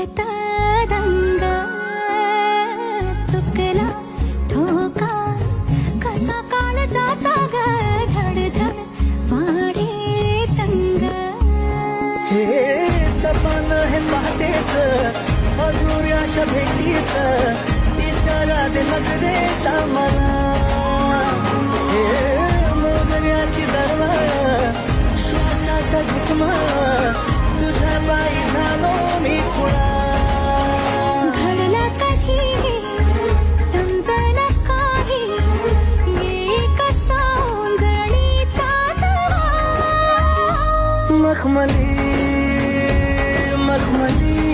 परत दंग चुकला धोका कसा काळजाचा ग धडधड वाढे संग हे सपन हे पहाटेच अधुऱ्याशा भेटीच इशारा दे नजरेचा मला हे मोगऱ्याची दरवाळ श्वासात घुटमळ तुझ्या पायी झालो मी खुळा घडलं कधी समजना काही येई कसा उंजळीचा तवा मखमली